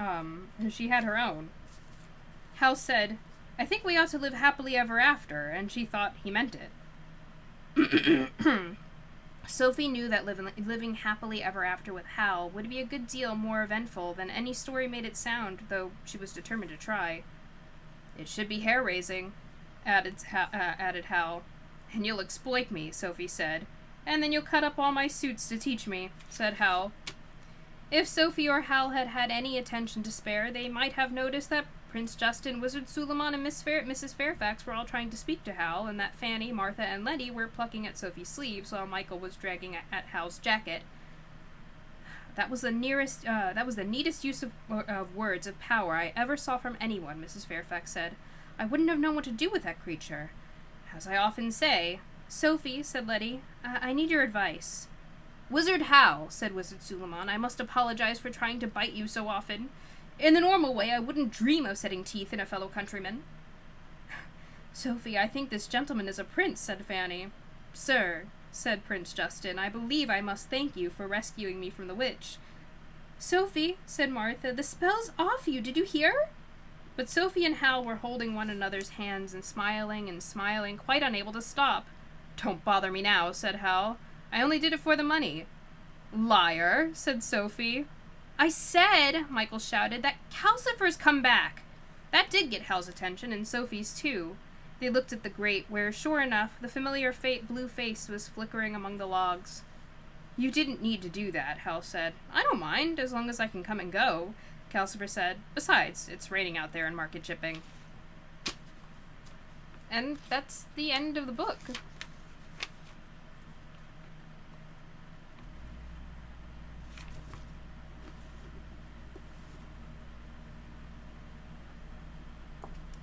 A: Hal said, I think we ought to live happily ever after, and she thought he meant it. Sophie knew that living happily ever after with Howl would be a good deal more eventful than any story made it sound, though she was determined to try. "It should be hair-raising," added Howl. "And you'll exploit me," Sophie said. "And then you'll cut up all my suits to teach me," said Howl. If Sophie or Howl had had any attention to spare, they might have noticed that Prince Justin, Wizard Suleiman, and Mrs. Fairfax were all trying to speak to Howl, and that Fanny, Martha, and Letty were plucking at Sophie's sleeves while Michael was dragging at Howl's jacket. That was the neatest use of words of power I ever saw from anyone," Mrs. Fairfax said. "I wouldn't have known what to do with that creature. As I often say—" "Sophie," said Letty, "I need your advice." "Wizard Howl," said Wizard Suleiman, "I must apologize for trying to bite you so often. In the normal way, I wouldn't dream of setting teeth in a fellow countryman." "Sophie, I think this gentleman is a prince," said Fanny. "Sir," said Prince Justin, "I believe I must thank you for rescuing me from the witch." "Sophie," said Martha, "the spell's off you, did you hear?" But Sophie and Howl were holding one another's hands and smiling, quite unable to stop. "Don't bother me now," said Howl. "I only did it for the money." "Liar," said Sophie. "I said," Michael shouted, "that Calcifer's come back." That did get Hal's attention, and Sophie's too. They looked at the grate, where, sure enough, the familiar blue face was flickering among the logs. "You didn't need to do that," Hal said. "I don't mind, as long as I can come and go," Calcifer said. "Besides, it's raining out there in market shipping." And that's the end of the book.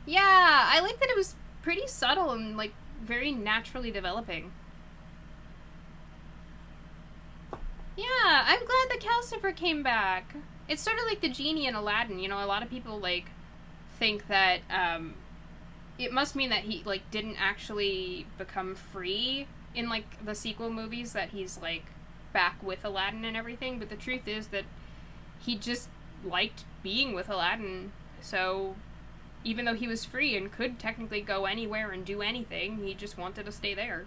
A: Yeah, I like that it was pretty subtle and, like, very naturally developing. Yeah, I'm glad that Calcifer came back. It's sort of like the genie in Aladdin, you know, a lot of people, like, think that, it must mean that he, like, didn't actually become free in, like, the sequel movies, that he's, like, back with Aladdin and everything, but the truth is that he just liked being with Aladdin, so even though he was free and could technically go anywhere and do anything, he just wanted to stay there.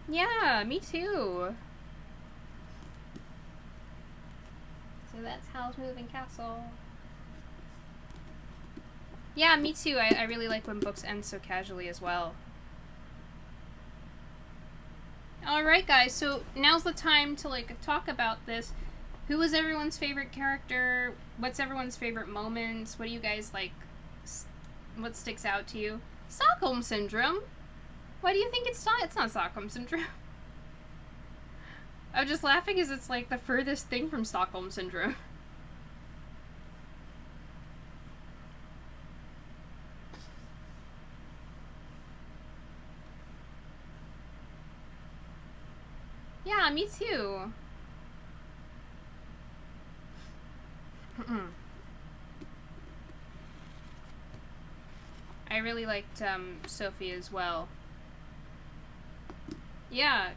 A: Yeah, me too. So that's Howl's Moving Castle. Yeah, me too. I really like when books end so casually as well. Alright guys, so now's the time to, like, talk about this. Who was everyone's favorite character? What's everyone's favorite moments? What do you guys like? What sticks out to you? Stockholm Syndrome? Why do you think it's not? It's not Stockholm Syndrome. I'm just laughing because it's like the furthest thing from Stockholm Syndrome. Yeah, me too. I really liked Sophie as well. Yeah.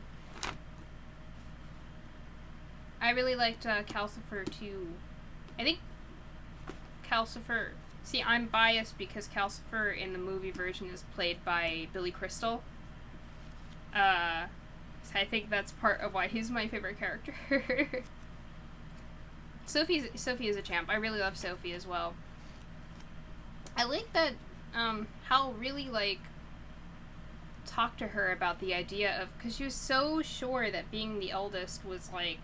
A: I really liked Calcifer too. I think Calcifer... See, I'm biased because Calcifer in the movie version is played by Billy Crystal. So I think that's part of why he's my favorite character. Sophie is a champ. I really love Sophie as well. I like that Hal really, like, talked to her about the idea of... Because she was so sure that being the eldest was, like,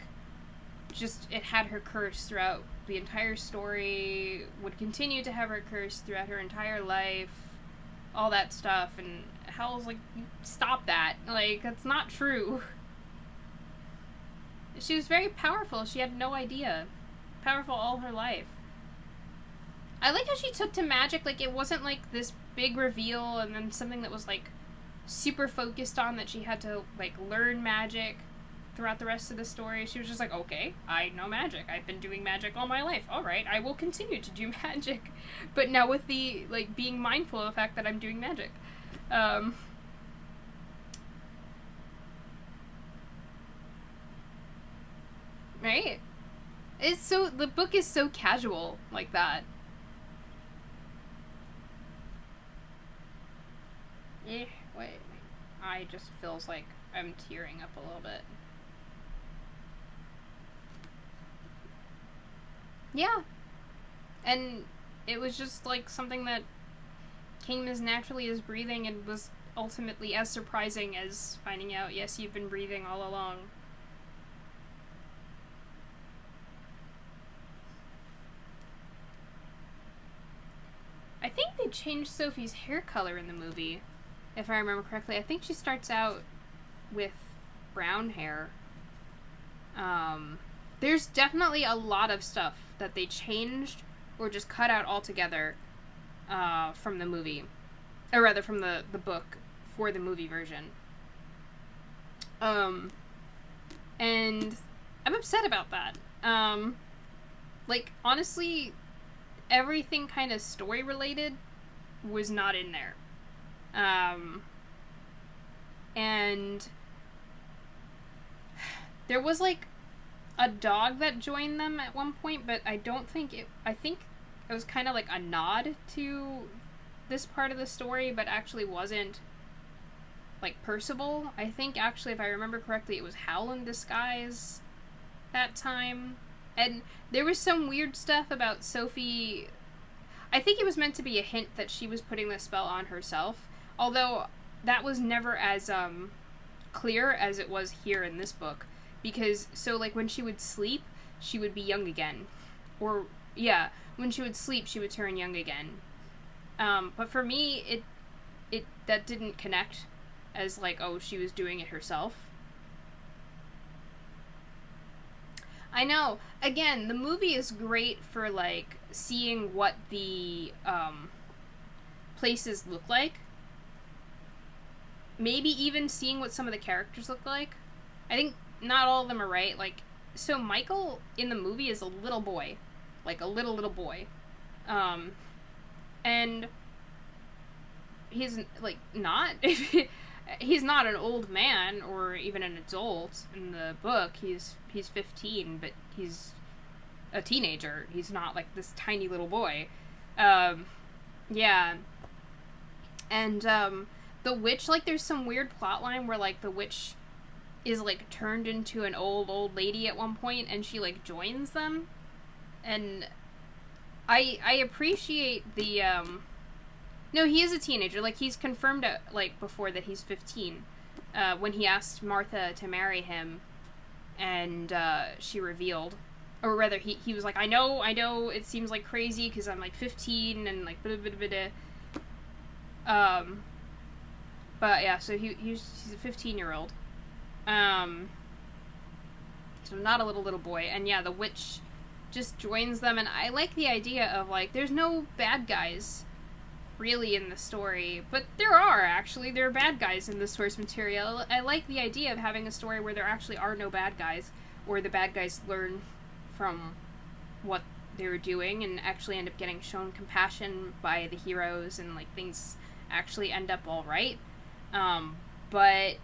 A: just... It had her curse throughout the entire story, would continue to have her curse throughout her entire life, all that stuff, and Hal's like, stop that. Like, that's not true. She was very powerful. She had no idea. Powerful all her life. I like how she took to magic. Like, it wasn't like this big reveal and then something that was, like, super focused on that she had to, like, learn magic throughout the rest of the story. She was just like, okay, I know magic. I've been doing magic all my life. Alright, I will continue to do magic. But now with the, like, being mindful of the fact that I'm doing magic. Right? It's so... The book is so casual like that. Wait. eye just feels like I'm tearing up a little bit. Yeah. And it was just, like, something that came as naturally as breathing and was ultimately as surprising as finding out, yes, you've been breathing all along. I think they changed Sophie's hair color in the movie, if I remember correctly. I think she starts out with brown hair. There's definitely a lot of stuff that they changed or just cut out altogether from the movie. Or rather, from the book for the movie version. And I'm upset about that. Like, honestly, everything kind of story related was not in there. And there was, like, a dog that joined them at one point, but I think it was kind of like a nod to this part of the story, but actually wasn't, like, Percival. I think, actually, if I remember correctly, it was Howl in disguise that time. And there was some weird stuff about Sophie. I think it was meant to be a hint that she was putting the spell on herself, although that was never as clear as it was here in this book. Because, so, like, when she would sleep, she would be young again. Or, yeah, when she would sleep, she would turn young again. But for me, that didn't connect as, like, oh, she was doing it herself. I know. Again, the movie is great for, like, seeing what the places look like. Maybe even seeing what some of the characters look like. I think not all of them are right. Like, so Michael in the movie is a little boy. Like, a little boy. And he's, like, not... he's not an old man or even an adult in the book. He's 15, but he's a teenager. He's not, like, this tiny little boy. Yeah. And, the witch, like, there's some weird plotline where, like, the witch is, like, turned into an old lady at one point, and she, like, joins them. And I appreciate the, no, he is a teenager. Like, he's confirmed, like, before that he's 15, when he asked Martha to marry him, and, she revealed, or rather, he was like, I know, it seems like crazy, because I'm, like, 15, and, like, blah. But, yeah, so he's a 15-year-old. So not a little boy, and yeah, the witch just joins them, and I like the idea of, like, there's no bad guys really in the story, but there are bad guys in the source material. I like the idea of having a story where there actually are no bad guys, or the bad guys learn from what they were doing and actually end up getting shown compassion by the heroes, and, like, things actually end up all right. But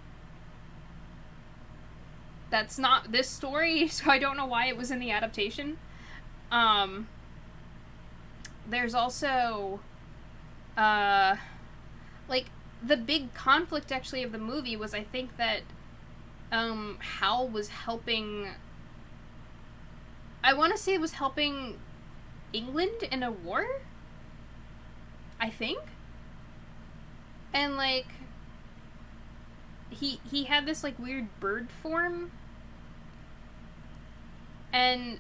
A: that's not this story, so I don't know why it was in the adaptation. There's also, like, the big conflict, actually, of the movie was, I think, that, Howl was helping, I want to say it was helping England in a war? I think? And, like, he had this, like, weird bird form, and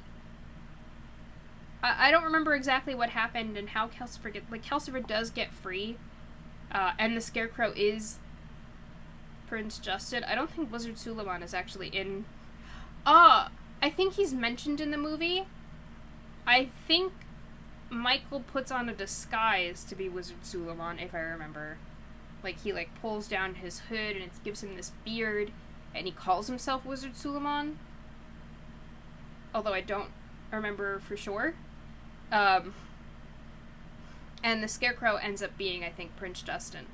A: I don't remember exactly what happened and how Calcifer does get free, and the Scarecrow is Prince Justin. I don't think Wizard Suleiman is actually in... I think he's mentioned in the movie. I think Michael puts on a disguise to be Wizard Suleiman, if I remember. Like, he, like, pulls down his hood, and it gives him this beard, and he calls himself Wizard Suleiman. Although I don't remember for sure. And the Scarecrow ends up being, I think, Prince Justin.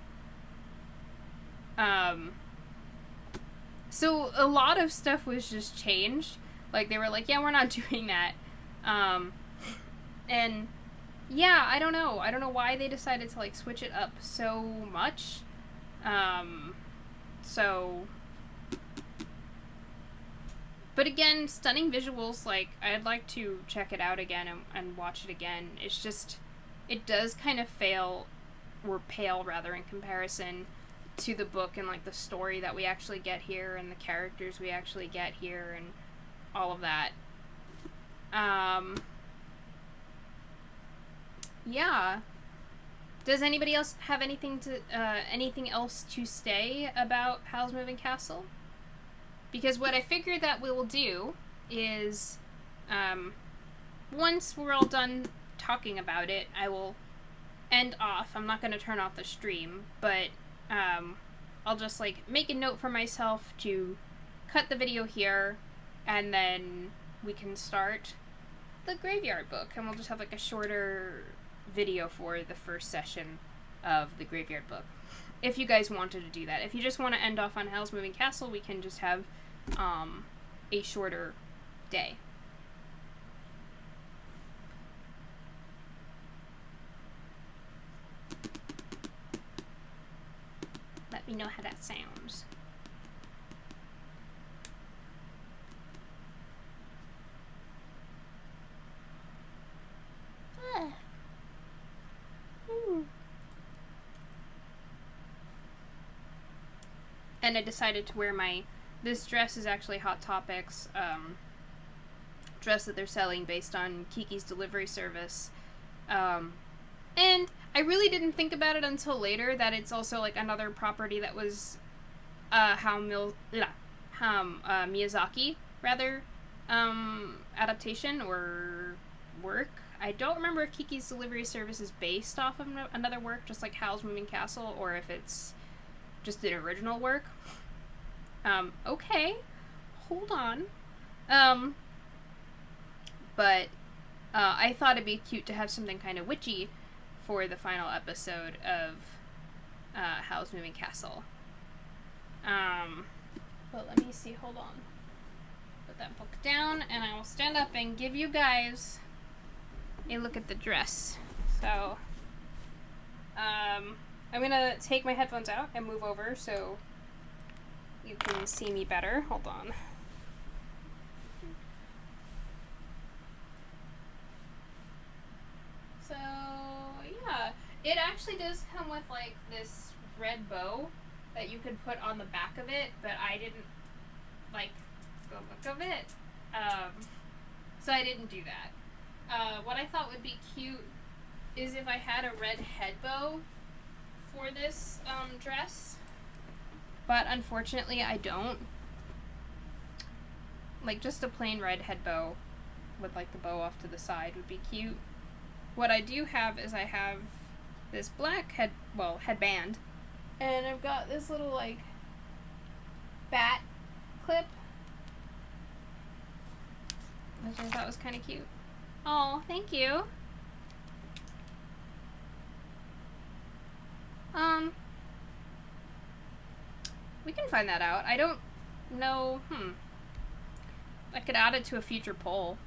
A: So a lot of stuff was just changed. Like, they were like, yeah, we're not doing that. And yeah, I don't know. I don't know why they decided to, like, switch it up so much. So, but again, stunning visuals. Like, I'd like to check it out again and watch it again. It's just, it does kind of fail, or pale rather, in comparison to the book and like the story that we actually get here and the characters we actually get here and all of that. Yeah. Does anybody else have anything else to say about Howl's Moving Castle? Because what I figured that we will do is, once we're all done talking about it, I will end off. I'm not going to turn off the stream, but I'll just like make a note for myself to cut the video here, and then we can start the Graveyard Book, and we'll just have like a shorter video for the first session of the Graveyard Book. If you guys wanted to do that. If you just want to end off on Howl's Moving Castle, we can just have a shorter day. Let me know how that sounds. And I decided to wear this dress is actually Hot Topic's dress that they're selling based on Kiki's delivery service. And I really didn't think about it until later that it's also like another property that was Miyazaki rather adaptation or work. I don't remember if Kiki's delivery service is based off of another work, just like Howl's Moving Castle, or if it's just an original work. Okay, hold on. But I thought it'd be cute to have something kind of witchy for the final episode of Howl's Moving Castle. But let me see, hold on. Put that book down, and I will stand up and give you guys a look at the dress. So, I'm gonna take my headphones out and move over so you can see me better. Hold on. So, yeah. It actually does come with, like, this red bow that you could put on the back of it, but I didn't like the look of it. So I didn't do that. What I thought would be cute is if I had a red head bow for this dress, but unfortunately I don't. Like, just a plain red head bow with like the bow off to the side would be cute. What I do have is I have this black headband, and I've got this little like bat clip, which I thought was kind of cute. Oh, thank you. We can find that out. I don't know. I could add it to a future poll.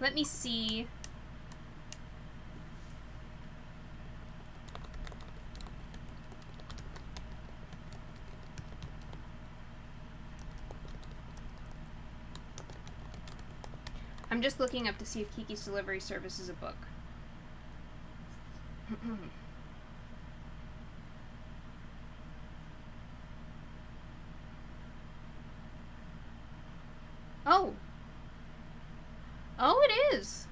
A: Let me see. I'm just looking up to see if Kiki's Delivery Service is a book. Oh. Oh, it is.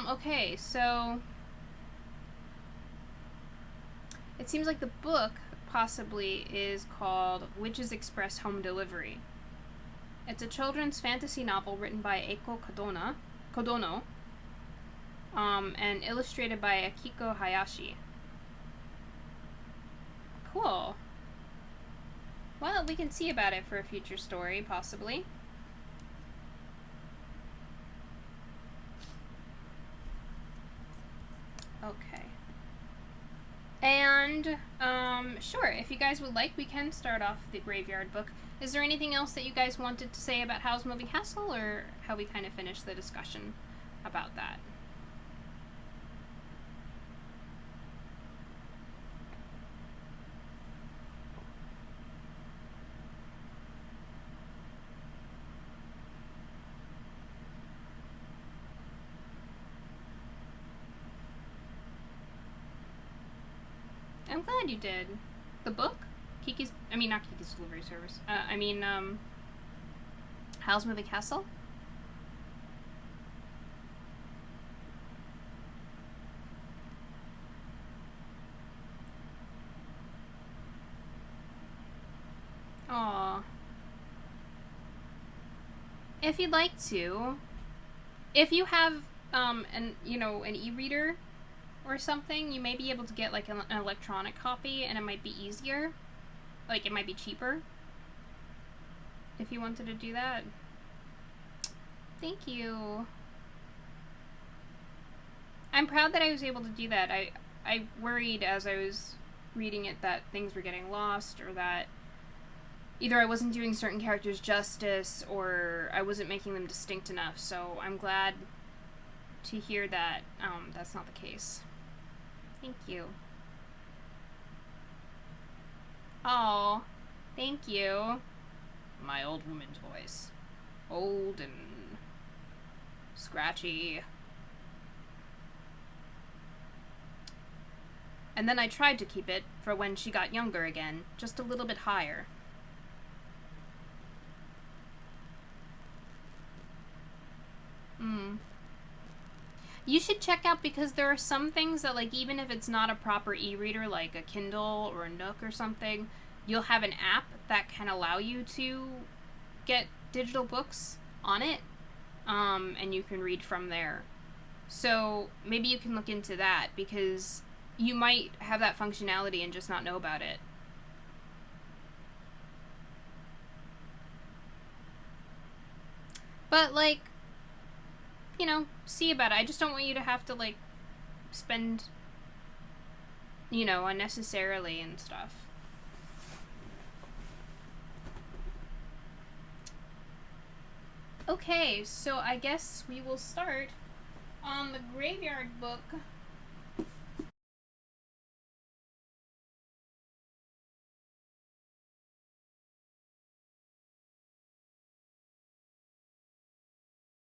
A: Okay, so it seems like the book possibly is called Witches Express Home Delivery. It's a children's fantasy novel written by Eiko Kodono, and illustrated by Akiko Hayashi. Cool. Well, we can see about it for a future story, possibly. Okay. And, sure, if you guys would like, we can start off the Graveyard Book. Is there anything else that you guys wanted to say about Howl's Moving Castle, or how we kind of finished the discussion about that? I'm glad you did. The book? Not Kiki's Delivery Service. Howl's Moving Castle? Aww. If you'd like to, if you have an e-reader or something, you may be able to get like an electronic copy, and it might be easier. Like, it might be cheaper if you wanted to do that. Thank you. I'm proud that I was able to do that. I worried as I was reading it that things were getting lost, or that either I wasn't doing certain characters justice, or I wasn't making them distinct enough, so I'm glad to hear that that's not the case. Thank you. Oh, thank you. My old woman's voice. Old and scratchy. And then I tried to keep it for when she got younger again, just a little bit higher. You should check out, because there are some things that, like, even if it's not a proper e-reader, like a Kindle or a Nook or something, you'll have an app that can allow you to get digital books on it, and you can read from there. So maybe you can look into that, because you might have that functionality and just not know about it. But, like, see about it. I just don't want you to have to, like, spend, unnecessarily and stuff. Okay, so I guess we will start on the graveyard book.